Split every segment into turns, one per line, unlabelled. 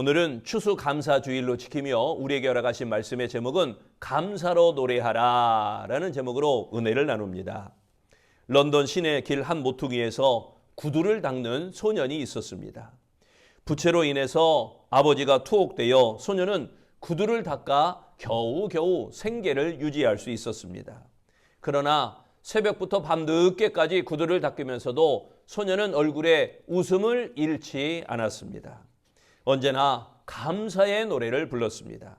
오늘은 추수감사주일로 지키며 우리에게 허락하신 말씀의 제목은 감사로 노래하라 라는 제목으로 은혜를 나눕니다. 런던 시내 길 한 모퉁이에서 구두를 닦는 소년이 있었습니다. 부채로 인해서 아버지가 투옥되어 소년은 구두를 닦아 겨우겨우 생계를 유지할 수 있었습니다. 그러나 새벽부터 밤늦게까지 구두를 닦으면서도 소년은 얼굴에 웃음을 잃지 않았습니다. 언제나 감사의 노래를 불렀습니다.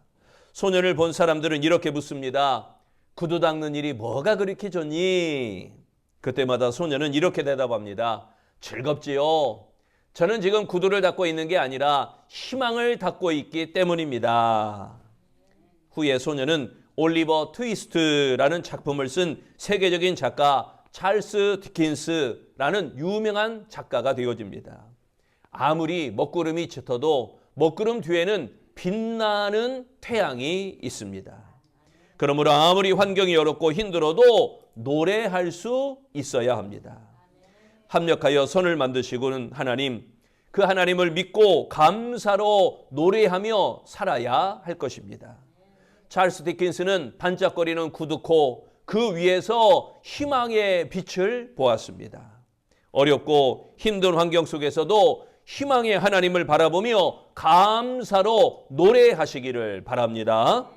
소년을 본 사람들은 이렇게 묻습니다. 구두 닦는 일이 뭐가 그렇게 좋니? 그때마다 소년은 이렇게 대답합니다. 즐겁지요. 저는 지금 구두를 닦고 있는 게 아니라 희망을 닦고 있기 때문입니다. 후에 소년은 올리버 트위스트라는 작품을 쓴 세계적인 작가 찰스 디킨스라는 유명한 작가가 되어집니다. 아무리 먹구름이 짙어도 먹구름 뒤에는 빛나는 태양이 있습니다. 그러므로 아무리 환경이 어렵고 힘들어도 노래할 수 있어야 합니다. 합력하여 선을 만드시고는 하나님, 그 하나님을 믿고 감사로 노래하며 살아야 할 것입니다. 찰스 디킨스는 반짝거리는 구두코 그 위에서 희망의 빛을 보았습니다. 어렵고 힘든 환경 속에서도 희망의 하나님을 바라보며 감사로 노래하시기를 바랍니다.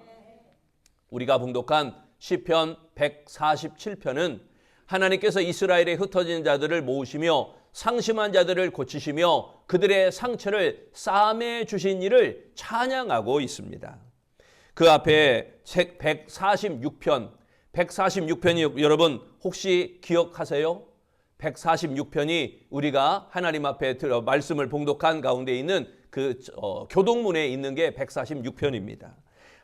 우리가 봉독한 시편 147편은 하나님께서 이스라엘에 흩어진 자들을 모으시며 상심한 자들을 고치시며 그들의 상처를 싸매 주신 일을 찬양하고 있습니다. 그 앞에 146편이 여러분 혹시 기억하세요? 146편이 우리가 하나님 앞에 말씀을 봉독한 가운데 있는 그 교동문에 있는 게 146편입니다.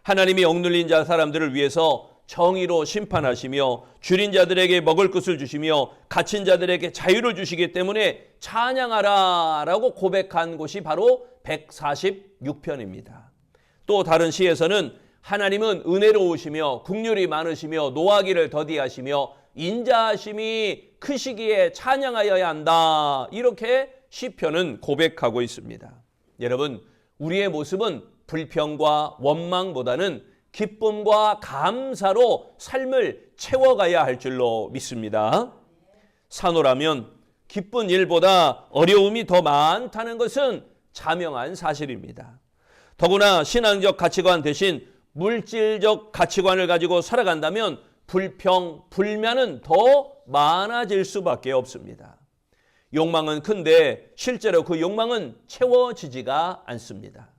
하나님이 억눌린 자 사람들을 위해서 정의로 심판하시며 줄인 자들에게 먹을 것을 주시며 갇힌 자들에게 자유를 주시기 때문에 찬양하라 라고 고백한 곳이 바로 146편입니다. 또 다른 시에서는 하나님은 은혜로우시며 긍휼이 많으시며 노하기를 더디하시며 인자하심이 크시기에 찬양하여야 한다. 이렇게 시편은 고백하고 있습니다. 여러분, 우리의 모습은 불평과 원망보다는 기쁨과 감사로 삶을 채워가야 할 줄로 믿습니다. 산호라면 기쁜 일보다 어려움이 더 많다는 것은 자명한 사실입니다. 더구나 신앙적 가치관 대신 물질적 가치관을 가지고 살아간다면 불평, 불만은 더 많아질 수밖에 없습니다. 욕망은 큰데 실제로 그 욕망은 채워지지가 않습니다.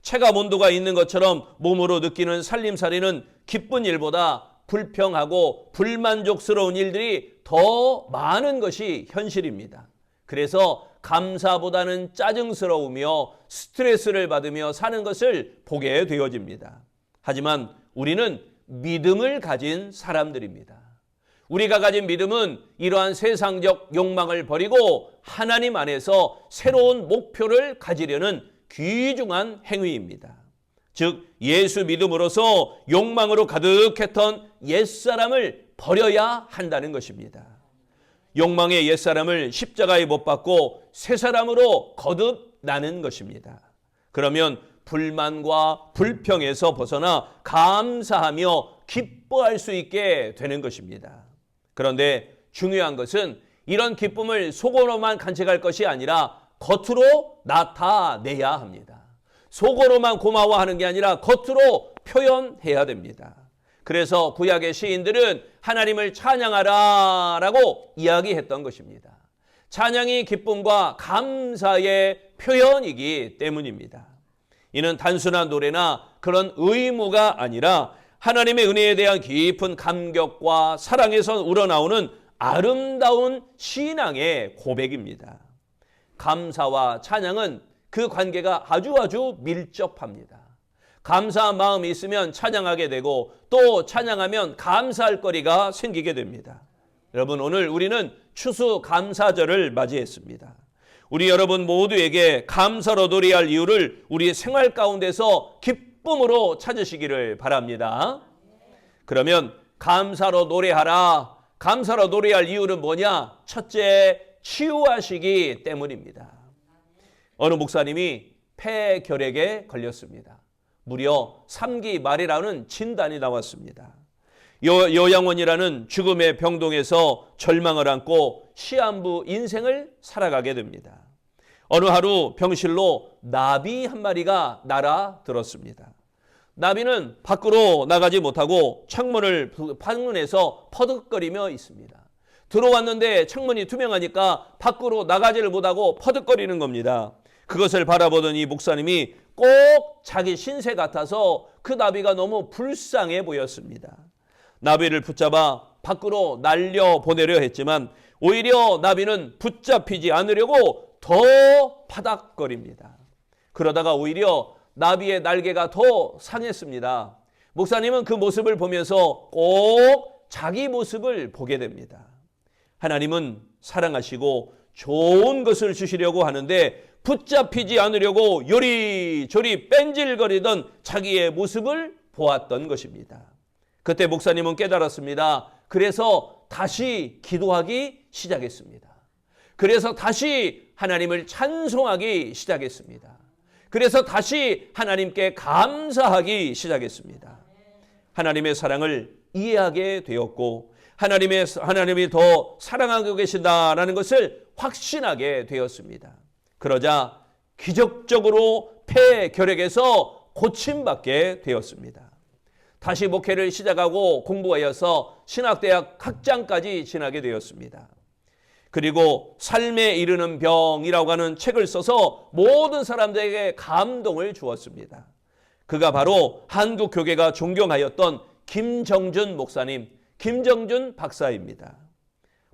체감 온도가 있는 것처럼 몸으로 느끼는 살림살이는 기쁜 일보다 불평하고 불만족스러운 일들이 더 많은 것이 현실입니다. 그래서 감사보다는 짜증스러우며 스트레스를 받으며 사는 것을 보게 되어집니다. 하지만 우리는 믿음을 가진 사람들입니다. 우리가 가진 믿음은 이러한 세상적 욕망을 버리고 하나님 안에서 새로운 목표를 가지려는 귀중한 행위입니다. 즉 예수 믿음으로써 욕망으로 가득했던 옛사람을 버려야 한다는 것입니다. 욕망의 옛사람을 십자가에 못 박고 새 사람으로 거듭나는 것입니다. 그러면 불만과 불평에서 벗어나 감사하며 기뻐할 수 있게 되는 것입니다. 그런데 중요한 것은 이런 기쁨을 속으로만 간직할 것이 아니라 겉으로 나타내야 합니다. 속으로만 고마워하는 게 아니라 겉으로 표현해야 됩니다. 그래서 구약의 시인들은 하나님을 찬양하라 라고 이야기했던 것입니다. 찬양이 기쁨과 감사의 표현이기 때문입니다. 이는 단순한 노래나 그런 의무가 아니라 하나님의 은혜에 대한 깊은 감격과 사랑에서 우러나오는 아름다운 신앙의 고백입니다. 감사와 찬양은 그 관계가 아주 밀접합니다. 감사한 마음이 있으면 찬양하게 되고 또 찬양하면 감사할 거리가 생기게 됩니다. 여러분, 오늘 우리는 추수감사절을 맞이했습니다. 우리 여러분 모두에게 감사로 노래할 이유를 우리 생활 가운데서 기쁨으로 찾으시기를 바랍니다. 그러면 감사로 노래하라. 감사로 노래할 이유는 뭐냐? 첫째, 치유하시기 때문입니다. 어느 목사님이 폐결핵에 걸렸습니다. 무려 3기 말이라는 진단이 나왔습니다. 요양원이라는 죽음의 병동에서 절망을 안고 시한부 인생을 살아가게 됩니다. 어느 하루 병실로 나비 한 마리가 날아들었습니다. 나비는 밖으로 나가지 못하고 창문에서 퍼득거리며 있습니다. 들어왔는데 창문이 투명하니까 밖으로 나가지를 못하고 퍼득거리는 겁니다. 그것을 바라보던 이 목사님이 꼭 자기 신세 같아서 그 나비가 너무 불쌍해 보였습니다. 나비를 붙잡아 밖으로 날려보내려 했지만 오히려 나비는 붙잡히지 않으려고 더 파닥거립니다. 그러다가 오히려 나비의 날개가 더 상했습니다. 목사님은 그 모습을 보면서 꼭 자기 모습을 보게 됩니다. 하나님은 사랑하시고 좋은 것을 주시려고 하는데 붙잡히지 않으려고 요리조리 뺀질거리던 자기의 모습을 보았던 것입니다. 그때 목사님은 깨달았습니다. 그래서 다시 기도하기 시작했습니다. 그래서 다시 하나님을 찬송하기 시작했습니다. 그래서 다시 하나님께 감사하기 시작했습니다. 하나님의 사랑을 이해하게 되었고 하나님이 더 사랑하고 계신다라는 것을 확신하게 되었습니다. 그러자 기적적으로 폐결핵에서 고침받게 되었습니다. 다시 목회를 시작하고 공부하여서 신학대학 학장까지 지나게 되었습니다. 그리고 삶에 이르는 병이라고 하는 책을 써서 모든 사람들에게 감동을 주었습니다. 그가 바로 한국 교회가 존경하였던 김정준 목사님, 김정준 박사입니다.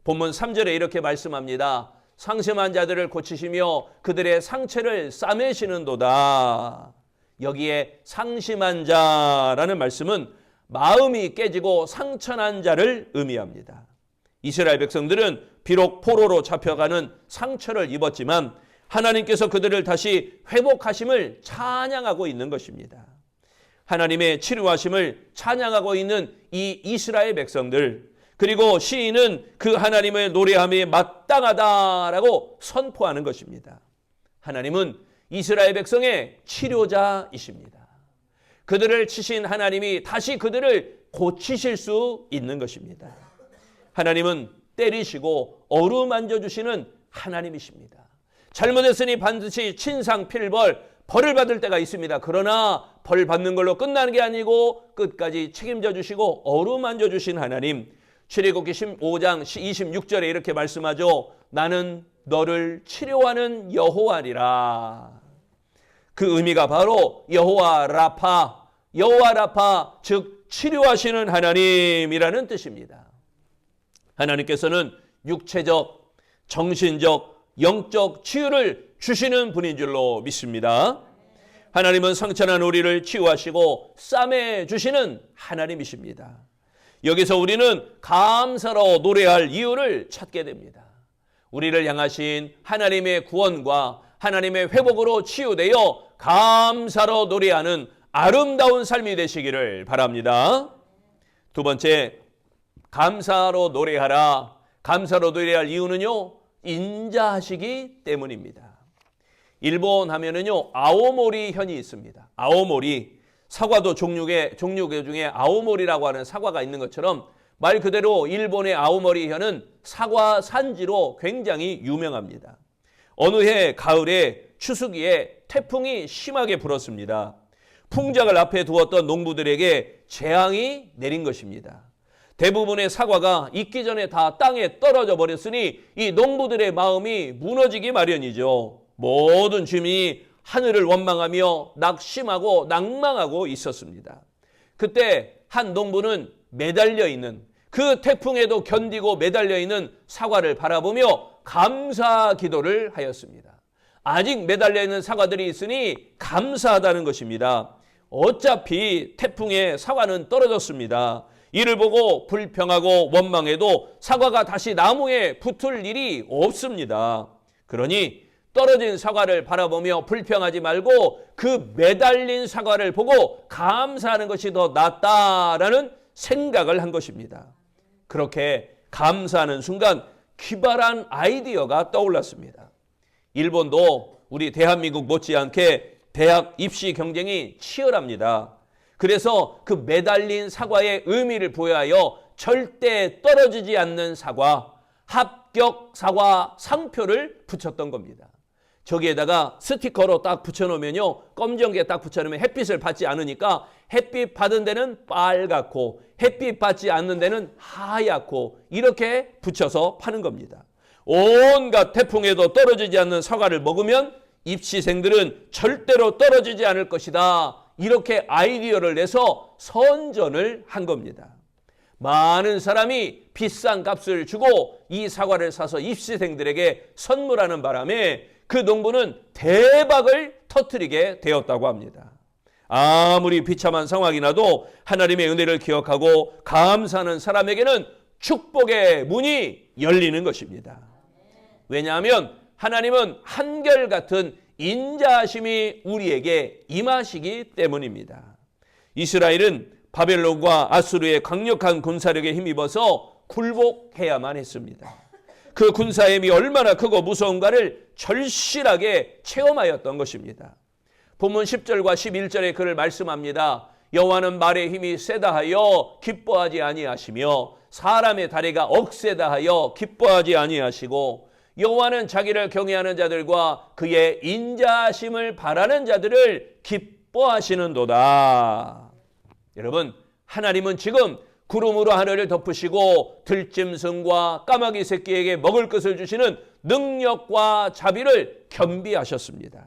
본문 3절에 이렇게 말씀합니다. 상심한 자들을 고치시며 그들의 상처를 싸매시는도다. 여기에 상심한 자라는 말씀은 마음이 깨지고 상처난 자를 의미합니다. 이스라엘 백성들은 비록 포로로 잡혀가는 상처를 입었지만 하나님께서 그들을 다시 회복하심을 찬양하고 있는 것입니다. 하나님의 치료하심을 찬양하고 있는 이 이스라엘 백성들, 그리고 시인은 그 하나님의 노래함이 마땅하다라고 선포하는 것입니다. 하나님은 이스라엘 백성의 치료자이십니다. 그들을 치신 하나님이 다시 그들을 고치실 수 있는 것입니다. 하나님은 때리시고 어루만져 주시는 하나님이십니다. 잘못했으니 반드시 친상필벌, 벌을 받을 때가 있습니다. 그러나 벌 받는 걸로 끝나는 게 아니고 끝까지 책임져 주시고 어루만져 주신 하나님. 출애굽기 15장 26절에 이렇게 말씀하죠. 나는 너를 치료하는 여호와니라. 그 의미가 바로 여호와 라파, 즉 치료하시는 하나님이라는 뜻입니다. 하나님께서는 육체적, 정신적, 영적 치유를 주시는 분인 줄로 믿습니다. 하나님은 상처난 우리를 치유하시고 싸매 주시는 하나님이십니다. 여기서 우리는 감사로 노래할 이유를 찾게 됩니다. 우리를 향하신 하나님의 구원과 하나님의 회복으로 치유되어 감사로 노래하는 아름다운 삶이 되시기를 바랍니다. 두 번째, 감사로 노래하라. 감사로 노래할 이유는요, 인자하시기 때문입니다. 일본 하면은요, 아오모리 현이 있습니다. 아오모리, 사과도 종류계 중에 아오모리라고 하는 사과가 있는 것처럼 말 그대로 일본의 아오모리 현은 사과 산지로 굉장히 유명합니다. 어느 해 가을에 추수기에 태풍이 심하게 불었습니다. 풍작을 앞에 두었던 농부들에게 재앙이 내린 것입니다. 대부분의 사과가 익기 전에 다 땅에 떨어져 버렸으니 이 농부들의 마음이 무너지기 마련이죠. 모든 주민이 하늘을 원망하며 낙심하고 낭망하고 있었습니다. 그때 한 농부는 매달려 있는, 그 태풍에도 견디고 매달려 있는 사과를 바라보며 감사 기도를 하였습니다. 아직 매달려 있는 사과들이 있으니 감사하다는 것입니다. 어차피 태풍에 사과는 떨어졌습니다. 이를 보고 불평하고 원망해도 사과가 다시 나무에 붙을 일이 없습니다. 그러니 떨어진 사과를 바라보며 불평하지 말고 그 매달린 사과를 보고 감사하는 것이 더 낫다라는 생각을 한 것입니다. 그렇게 감사하는 순간 기발한 아이디어가 떠올랐습니다. 일본도 우리 대한민국 못지않게 대학 입시 경쟁이 치열합니다. 그래서 그 매달린 사과의 의미를 부여하여 절대 떨어지지 않는 사과, 합격 사과 상표를 붙였던 겁니다. 저기에다가 스티커로 딱 붙여놓으면요, 검정게 딱 붙여놓으면 햇빛을 받지 않으니까 햇빛 받은 데는 빨갛고 햇빛 받지 않는 데는 하얗고 이렇게 붙여서 파는 겁니다. 온갖 태풍에도 떨어지지 않는 사과를 먹으면 입시생들은 절대로 떨어지지 않을 것이다. 이렇게 아이디어를 내서 선전을 한 겁니다. 많은 사람이 비싼 값을 주고 이 사과를 사서 입시생들에게 선물하는 바람에 그 농부는 대박을 터뜨리게 되었다고 합니다. 아무리 비참한 상황이 나도 하나님의 은혜를 기억하고 감사하는 사람에게는 축복의 문이 열리는 것입니다. 왜냐하면 하나님은 한결같은 인자하심이 우리에게 임하시기 때문입니다. 이스라엘은 바벨론과 아수르의 강력한 군사력에 힘입어서 굴복해야만 했습니다. 그 군사의 힘이 얼마나 크고 무서운가를 절실하게 체험하였던 것입니다. 본문 10절과 11절에 그를 말씀합니다. 여호와는 말의 힘이 세다 하여 기뻐하지 아니하시며 사람의 다리가 억세다 하여 기뻐하지 아니하시고 여호와는 자기를 경외하는 자들과 그의 인자하심을 바라는 자들을 기뻐하시는도다. 여러분, 하나님은 지금 구름으로 하늘을 덮으시고 들짐승과 까마귀 새끼에게 먹을 것을 주시는 능력과 자비를 겸비하셨습니다.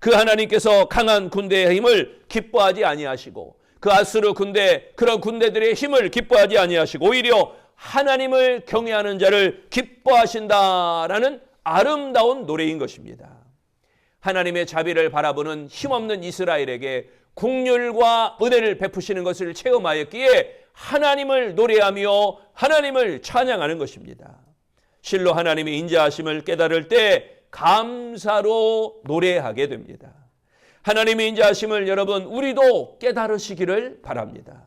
그 하나님께서 강한 군대의 힘을 기뻐하지 아니하시고 그 아수르 군대, 그런 군대들의 힘을 기뻐하지 아니하시고 오히려 하나님을 경외하는 자를 기뻐하신다라는 아름다운 노래인 것입니다. 하나님의 자비를 바라보는 힘없는 이스라엘에게 긍휼과 은혜를 베푸시는 것을 체험하였기에 하나님을 노래하며 하나님을 찬양하는 것입니다. 실로 하나님의 인자하심을 깨달을 때 감사로 노래하게 됩니다. 하나님의 인자하심을 여러분 우리도 깨달으시기를 바랍니다.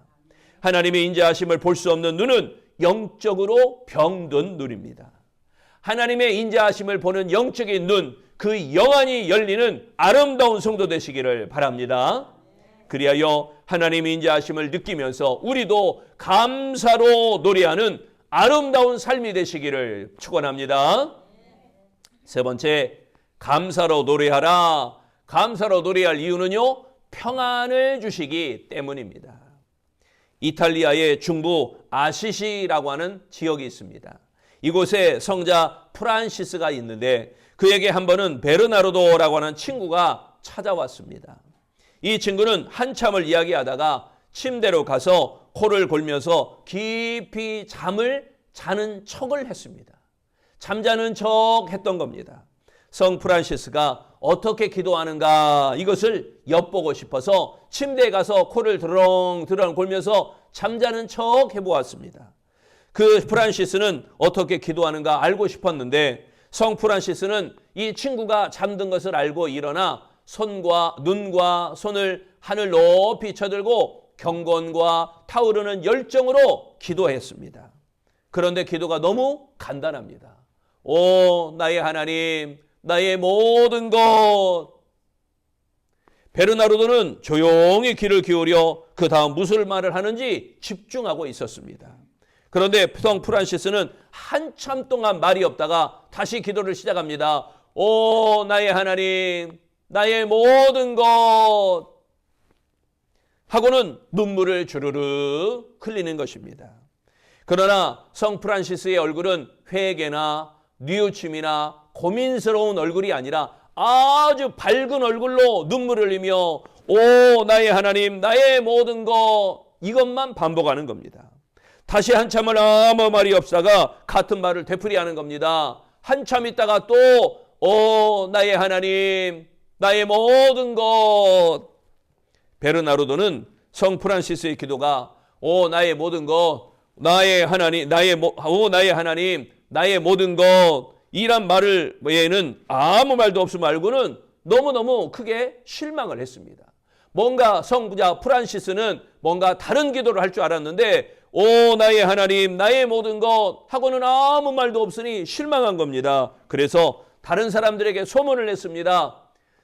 하나님의 인자하심을 볼 수 없는 눈은 영적으로 병든 눈입니다. 하나님의 인자하심을 보는 영적인 눈, 그 영안이 열리는 아름다운 성도 되시기를 바랍니다. 그리하여 하나님의 인자하심을 느끼면서 우리도 감사로 노래하는 아름다운 삶이 되시기를 축원합니다. 세 번째, 감사로 노래하라. 감사로 노래할 이유는요, 평안을 주시기 때문입니다. 이탈리아의 중부 아시시라고 하는 지역이 있습니다. 이곳에 성자 프란시스가 있는데 그에게 한 번은 베르나르도라고 하는 친구가 찾아왔습니다. 이 친구는 한참을 이야기하다가 침대로 가서 코를 골면서 깊이 잠을 자는 척을 했습니다. 잠자는 척 했던 겁니다. 성 프란시스가 어떻게 기도하는가 이것을 엿보고 싶어서 침대에 가서 코를 드렁드렁 골면서 잠자는 척 해보았습니다. 그 프란시스는 어떻게 기도하는가 알고 싶었는데 성 프란시스는 이 친구가 잠든 것을 알고 일어나 눈과 손을 하늘 높이 쳐들고 경건과 타오르는 열정으로 기도했습니다. 그런데 기도가 너무 간단합니다. 오 나의 하나님, 나의 모든 것. 베르나르도는 조용히 귀를 기울여 그 다음 무슨 말을 하는지 집중하고 있었습니다. 그런데 성 프란시스는 한참 동안 말이 없다가 다시 기도를 시작합니다. 오 나의 하나님, 나의 모든 것 하고는 눈물을 주르르 흘리는 것입니다. 그러나 성 프란시스의 얼굴은 회개나 뉘우침이나 고민스러운 얼굴이 아니라 아주 밝은 얼굴로 눈물을 흘리며 오 나의 하나님, 나의 모든 것 이것만 반복하는 겁니다. 다시 한참을 아무 말이 없다가 같은 말을 되풀이하는 겁니다. 한참 있다가 또 오 나의 하나님, 나의 모든 것. 베르나르도는 성 프란시스의 기도가 오 나의 모든 것, 나의 하나님, 오 나의 하나님, 나의 모든 것 이란 말을 외에는 아무 말도 없음 말고는 너무너무 크게 실망을 했습니다. 뭔가 성부자 프란시스는 뭔가 다른 기도를 할 줄 알았는데 오 나의 하나님, 나의 모든 것 하고는 아무 말도 없으니 실망한 겁니다. 그래서 다른 사람들에게 소문을 냈습니다.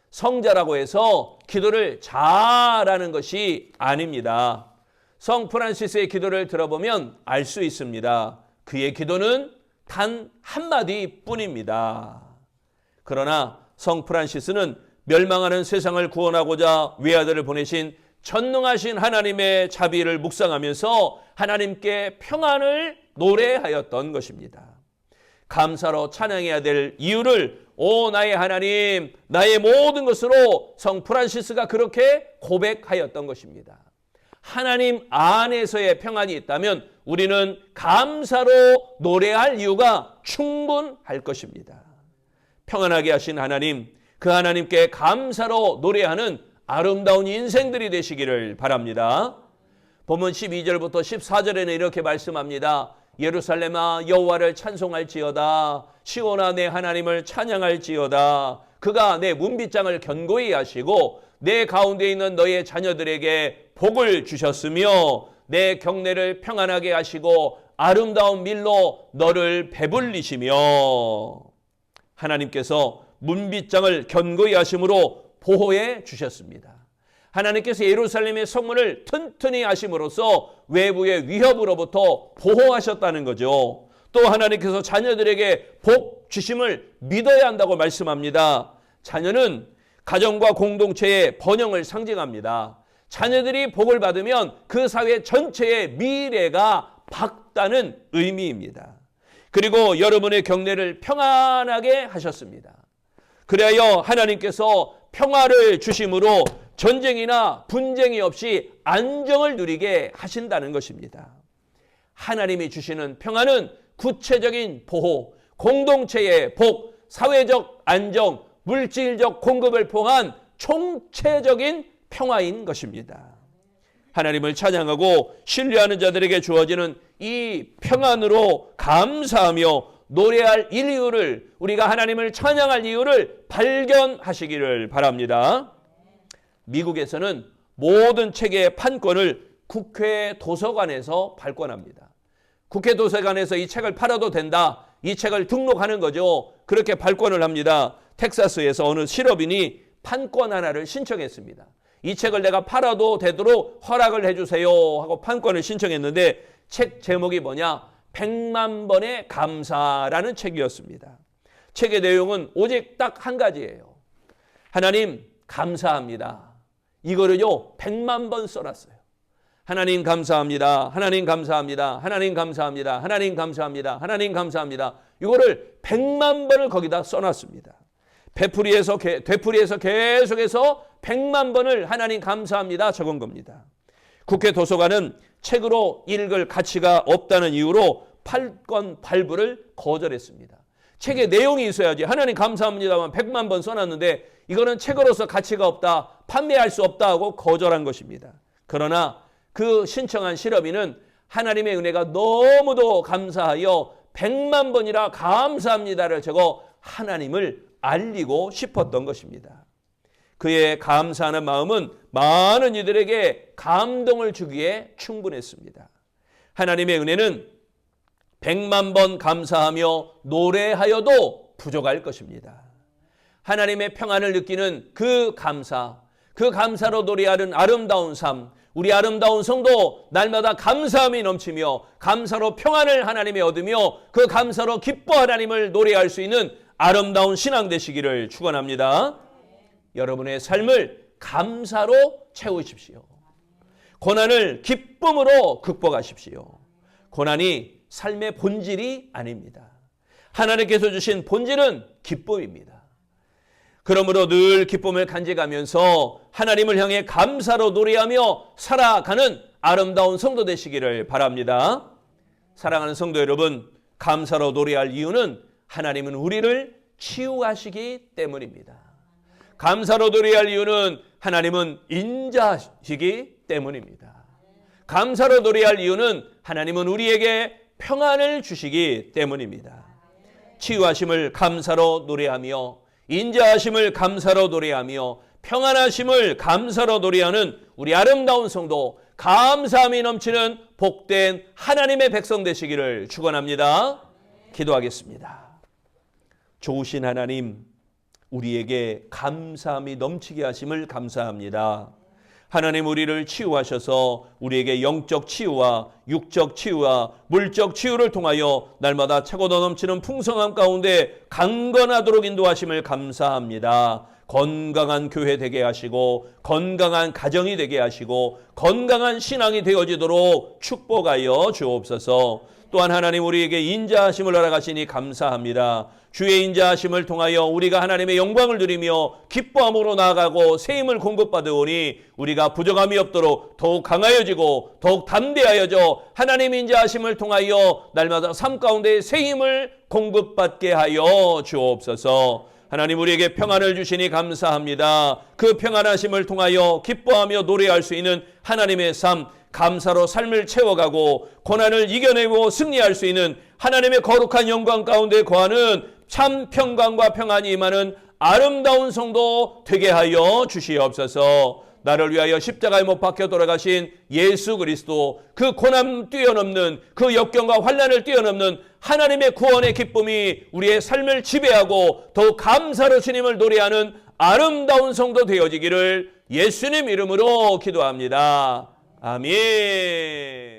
성자라고 해서 기도를 잘하는 것이 아닙니다. 성 프란시스의 기도를 들어보면 알 수 있습니다. 그의 기도는 단 한마디 뿐입니다. 그러나 성 프란시스는 멸망하는 세상을 구원하고자 외아들을 보내신 전능하신 하나님의 자비를 묵상하면서 하나님께 평안을 노래하였던 것입니다. 감사로 찬양해야 될 이유를 오 나의 하나님, 나의 모든 것으로 성 프란시스가 그렇게 고백하였던 것입니다. 하나님 안에서의 평안이 있다면 우리는 감사로 노래할 이유가 충분할 것입니다. 평안하게 하신 하나님, 그 하나님께 감사로 노래하는 아름다운 인생들이 되시기를 바랍니다. 본문 12절부터 14절에는 이렇게 말씀합니다. 예루살렘아 여호와를 찬송할지어다. 시온아 내 하나님을 찬양할지어다. 그가 내 문빗장을 견고히 하시고 내 가운데 있는 너의 자녀들에게 복을 주셨으며 내 경내를 평안하게 하시고 아름다운 밀로 너를 배불리시며. 하나님께서 문빗장을 견고히 하심으로 보호해 주셨습니다. 하나님께서 예루살렘의 성문을 튼튼히 하심으로써 외부의 위협으로부터 보호하셨다는 거죠. 또 하나님께서 자녀들에게 복 주심을 믿어야 한다고 말씀합니다. 자녀는 가정과 공동체의 번영을 상징합니다. 자녀들이 복을 받으면 그 사회 전체의 미래가 밝다는 의미입니다. 그리고 여러분의 경내를 평안하게 하셨습니다. 그리하여 하나님께서 평화를 주심으로 전쟁이나 분쟁이 없이 안정을 누리게 하신다는 것입니다. 하나님이 주시는 평화는 구체적인 보호, 공동체의 복, 사회적 안정, 물질적 공급을 포함한 총체적인 평화인 것입니다. 하나님을 찬양하고 신뢰하는 자들에게 주어지는 이 평안으로 감사하며 노래할 이유를, 우리가 하나님을 찬양할 이유를 발견하시기를 바랍니다. 미국에서는 모든 책의 판권을 국회 도서관에서 발권합니다. 국회 도서관에서 이 책을 팔아도 된다, 이 책을 등록하는 거죠. 그렇게 발권을 합니다. 텍사스에서 어느 실업인이 판권 하나를 신청했습니다. 이 책을 내가 팔아도 되도록 허락을 해주세요 하고 판권을 신청했는데 책 제목이 뭐냐? 100만 번의 감사라는 책이었습니다. 책의 내용은 오직 딱 한 가지예요. 하나님 감사합니다. 이거를요 100만 번 써놨어요. 하나님 감사합니다. 하나님 감사합니다. 하나님 감사합니다. 하나님 감사합니다. 하나님 감사합니다. 이거를 100만 번을 거기다 써놨습니다. 되풀이해서 계속해서 100만 번을 하나님 감사합니다 적은 겁니다. 국회 도서관은 책으로 읽을 가치가 없다는 이유로 판권 발부를 거절했습니다. 책에 내용이 있어야지. 하나님 감사합니다만 100만 번 써놨는데 이거는 책으로서 가치가 없다, 판매할 수 없다 하고 거절한 것입니다. 그러나 그 신청한 실업인은 하나님의 은혜가 너무도 감사하여 100만 번이라 감사합니다를 적어 하나님을 알리고 싶었던 것입니다. 그의 감사하는 마음은 많은 이들에게 감동을 주기에 충분했습니다. 하나님의 은혜는 100만 번 감사하며 노래하여도 부족할 것입니다. 하나님의 평안을 느끼는 그 감사로 노래하는 아름다운 삶, 우리 아름다운 성도 날마다 감사함이 넘치며 감사로 평안을 하나님에 얻으며 그 감사로 기뻐 하나님을 노래할 수 있는 아름다운 신앙 되시기를 축원합니다. 여러분의 삶을 감사로 채우십시오. 고난을 기쁨으로 극복하십시오. 고난이 삶의 본질이 아닙니다. 하나님께서 주신 본질은 기쁨입니다. 그러므로 늘 기쁨을 간직하면서 하나님을 향해 감사로 노래하며 살아가는 아름다운 성도 되시기를 바랍니다. 사랑하는 성도 여러분, 감사로 노래할 이유는 하나님은 우리를 치유하시기 때문입니다. 감사로 노래할 이유는 하나님은 인자하시기 때문입니다. 감사로 노래할 이유는 하나님은 우리에게 평안을 주시기 때문입니다. 치유하심을 감사로 노래하며 인자하심을 감사로 노래하며 평안하심을 감사로 노래하는 우리 아름다운 성도, 감사함이 넘치는 복된 하나님의 백성 되시기를 축원합니다. 기도하겠습니다. 좋으신 하나님, 우리에게 감사함이 넘치게 하심을 감사합니다. 하나님 우리를 치유하셔서 우리에게 영적 치유와 육적 치유와 물적 치유를 통하여 날마다 차고도 넘치는 풍성함 가운데 강건하도록 인도하심을 감사합니다. 건강한 교회 되게 하시고 건강한 가정이 되게 하시고 건강한 신앙이 되어지도록 축복하여 주옵소서. 또한 하나님 우리에게 인자하심을 허락하시니 감사합니다. 주의 인자하심을 통하여 우리가 하나님의 영광을 누리며 기뻐함으로 나아가고 새 힘을 공급받으오니 우리가 부족함이 없도록 더욱 강하여지고 더욱 담대하여져 하나님의 인자하심을 통하여 날마다 삶 가운데 새 힘을 공급받게 하여 주옵소서. 하나님 우리에게 평안을 주시니 감사합니다. 그 평안하심을 통하여 기뻐하며 노래할 수 있는 하나님의 삶, 감사로 삶을 채워가고 고난을 이겨내고 승리할 수 있는 하나님의 거룩한 영광 가운데 거하는 참 평강과 평안이 임하는 아름다운 성도 되게 하여 주시옵소서. 나를 위하여 십자가에 못 박혀 돌아가신 예수 그리스도, 그 고난 뛰어넘는 그 역경과 환난을 뛰어넘는 하나님의 구원의 기쁨이 우리의 삶을 지배하고 더욱 감사로 주님을 노래하는 아름다운 성도 되어지기를 예수님 이름으로 기도합니다. 아멘.